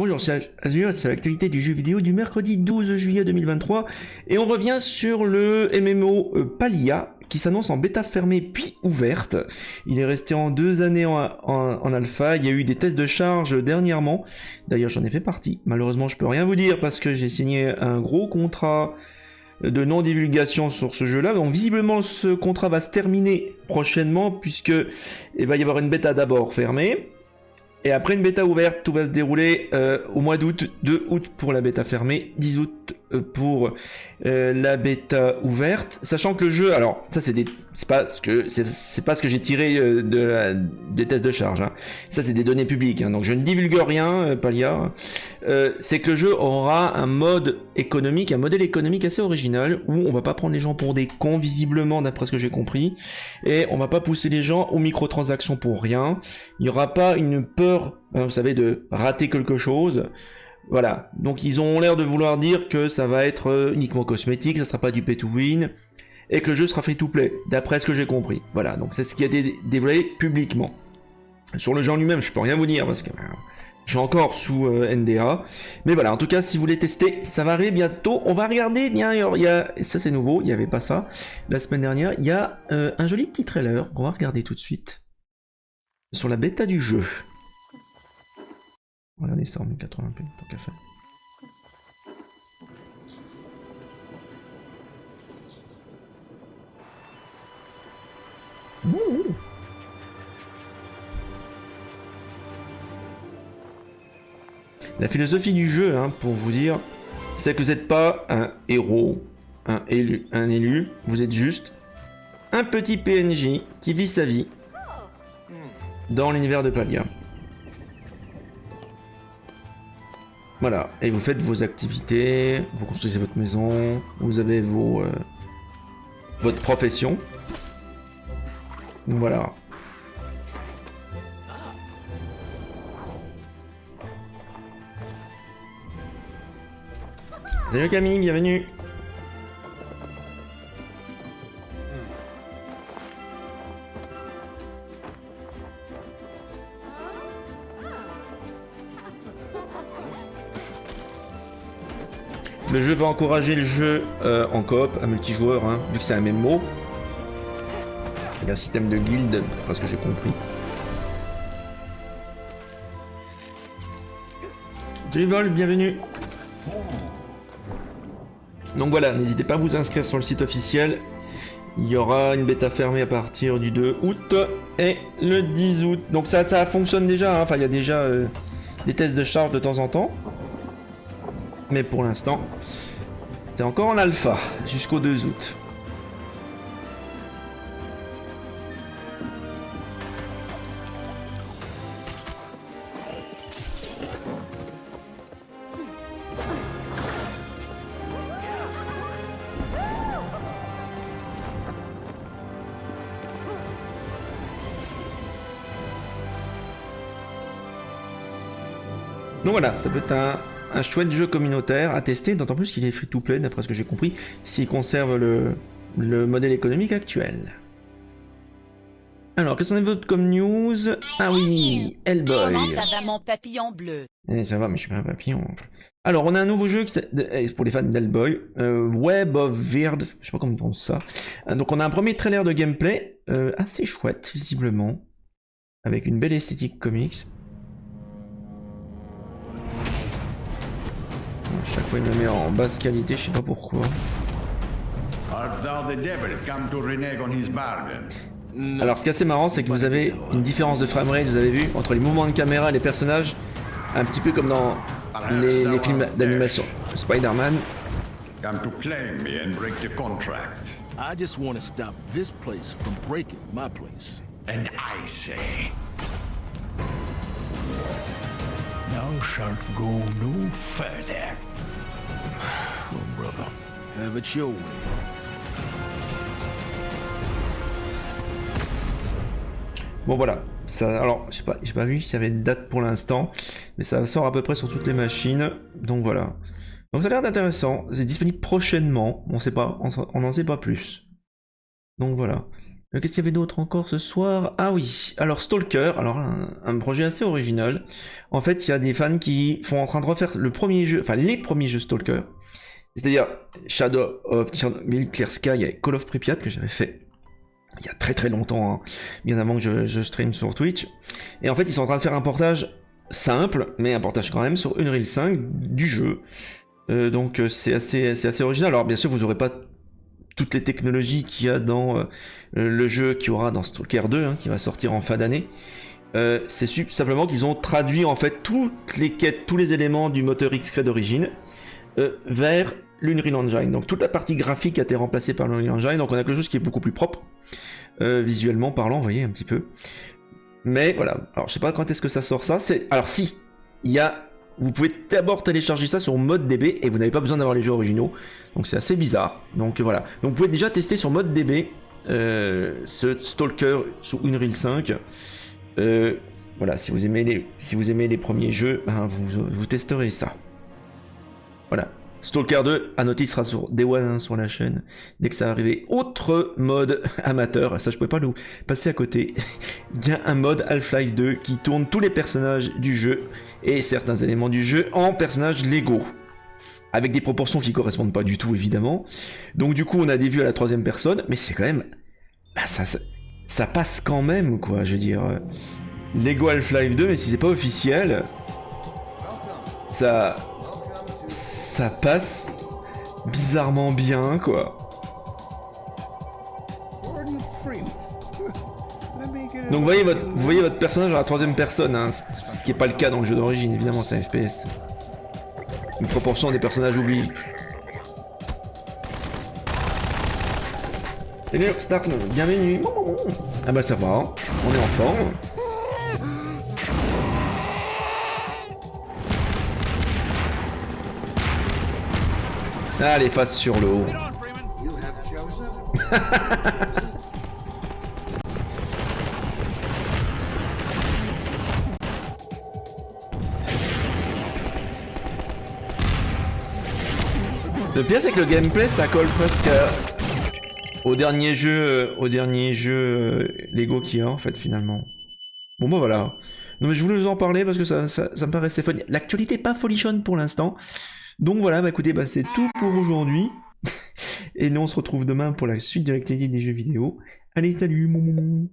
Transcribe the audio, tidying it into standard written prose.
Bonjour, c'est Azure, c'est l'actualité du jeu vidéo du mercredi 12 juillet 2023 et on revient sur le MMO Palia qui s'annonce en bêta fermée puis ouverte. Il est resté en 2 années en alpha, il y a eu des tests de charge dernièrement, d'ailleurs j'en ai fait partie. Malheureusement je peux rien vous dire parce que j'ai signé un gros contrat de non-divulgation sur ce jeu-là, donc visiblement ce contrat va se terminer prochainement puisque il va y avoir une bêta d'abord fermée. Et après une bêta ouverte, tout va se dérouler au mois d'août, 2 août pour la bêta fermée, 10 août pour la bêta ouverte. Sachant que le jeu, alors ça c'est pas ce que j'ai tiré des tests de charge. Hein. Ça c'est des données publiques, hein, donc je ne divulgue rien, Palia. C'est que le jeu aura un modèle économique assez original où on va pas prendre les gens pour des cons visiblement d'après ce que j'ai compris, et on va pas pousser les gens aux microtransactions pour rien. Il n'y aura pas une peur, vous savez, de rater quelque chose. Voilà, donc ils ont l'air de vouloir dire que ça va être uniquement cosmétique, ça sera pas du pay to win, et que le jeu sera free to play, d'après ce que j'ai compris. Voilà, donc c'est ce qui a été dévoilé publiquement. Sur le jeu en lui-même, je peux rien vous dire, parce que je suis encore sous NDA. Mais voilà, en tout cas, si vous voulez tester, ça va arriver bientôt. On va regarder, il y a ça c'est nouveau, il n'y avait pas ça la semaine dernière. Il y a un joli petit trailer qu'on va regarder tout de suite. Sur la bêta du jeu. Regardez ça en 1080p, tant qu'à faire. La philosophie du jeu, hein, pour vous dire, c'est que vous n'êtes pas un héros, un élu, vous êtes juste un petit PNJ qui vit sa vie dans l'univers de Palia. Voilà, et vous faites vos activités, vous construisez votre maison, vous avez votre profession. Voilà. Salut Camille, bienvenue. Le jeu va encourager le jeu en coop, à multijoueur, hein, vu que c'est un MMO. Il y a un système de guild, parce que j'ai compris. Salut Vol, bienvenue. Donc voilà, n'hésitez pas à vous inscrire sur le site officiel. Il y aura une bêta fermée à partir du 2 août et le 10 août. Donc ça fonctionne déjà, hein. Enfin il y a déjà des tests de charge de temps en temps. Mais pour l'instant, c'est encore en alpha jusqu'au 2 août. Donc voilà, ça peut être un chouette jeu communautaire à tester, d'autant plus qu'il est free to play, d'après ce que j'ai compris, s'il conserve le modèle économique actuel. Alors, qu'est-ce qu'on a d'autre comme news? Ah oui, Hellboy. Comment ça va mon papillon bleu? Ça va, mais je suis pas un papillon. Alors, on a un nouveau jeu pour les fans d'Hellboy, Web of Weird, je sais pas comment on prononce ça. Donc, on a un premier trailer de gameplay, assez chouette, visiblement, avec une belle esthétique comics. À chaque fois il me met en basse qualité, je sais pas pourquoi. Alors ce qui est assez marrant, c'est que vous avez une différence de framerate, vous avez vu, entre les mouvements de caméra et les personnages, un petit peu comme dans les films d'animation Spider-Man. I just want to stop this place from breaking my place. And I say, thou shalt go no further. Oh, brother, have it your way. Bon voilà, ça, alors j'ai pas vu s'il y avait une date pour l'instant, mais ça sort à peu près sur toutes les machines, donc voilà. Donc ça a l'air d'intéressant, c'est disponible prochainement, on n'en sait pas plus. Donc voilà. Qu'est-ce qu'il y avait d'autre encore ce soir? Ah oui, alors Stalker, alors un projet assez original. En fait, il y a des fans qui sont en train de refaire le premier jeu, enfin les premiers jeux Stalker. C'est-à-dire Shadow of Clear Sky et Call of Pripyat que j'avais fait il y a très très longtemps, hein, bien avant que je stream sur Twitch. Et en fait, ils sont en train de faire un portage simple, mais un portage quand même sur Unreal 5 du jeu. Donc c'est assez original. Alors bien sûr, vous n'aurez pas toutes les technologies qu'il y a dans le jeu qu'il y aura dans Stalker 2, hein, qui va sortir en fin d'année. C'est simplement qu'ils ont traduit en fait toutes les quêtes, tous les éléments du moteur X-Ray d'origine vers l'Unreal Engine. Donc toute la partie graphique a été remplacée par l'Unreal Engine, donc on a quelque chose qui est beaucoup plus propre, visuellement parlant, vous voyez un petit peu. Mais voilà, alors je sais pas quand est-ce que ça sort ça, alors si, il y a... Vous pouvez d'abord télécharger ça sur ModDB et vous n'avez pas besoin d'avoir les jeux originaux. Donc c'est assez bizarre. Donc voilà. Donc vous pouvez déjà tester sur ModDB ce Stalker sous Unreal 5. Voilà, si vous aimez les premiers jeux, ben vous testerez ça. Voilà. Stalker 2, à noter, sera sur Day One sur la chaîne dès que ça va arriver. Autre mode amateur, ça je pouvais pas nous passer à côté. Il y a un mode Half-Life 2 qui tourne tous les personnages du jeu et certains éléments du jeu en personnages Lego. Avec des proportions qui correspondent pas du tout évidemment. Donc du coup on a des vues à la troisième personne, mais c'est quand même... Bah, ça passe quand même quoi, je veux dire. Lego Half-Life 2, mais si c'est pas officiel, ça passe bizarrement bien, quoi. Donc vous voyez votre personnage à la troisième personne, hein, ce qui n'est pas le cas dans le jeu d'origine, évidemment, c'est un FPS. Une proportion des personnages oubliés. Salut Stark, bienvenue. Ah bah ça va, hein. On est en forme. Allez, face sur le haut. Le pire c'est que le gameplay ça colle presque au dernier jeu Lego qu'il y a en fait finalement. Bon bah voilà. Non mais je voulais vous en parler parce que ça me paraissait fun. L'actualité est pas folichonne pour l'instant. Donc voilà, bah écoutez, bah c'est tout pour aujourd'hui. Et nous on se retrouve demain pour la suite de l'actualité des jeux vidéo. Allez, salut, mon.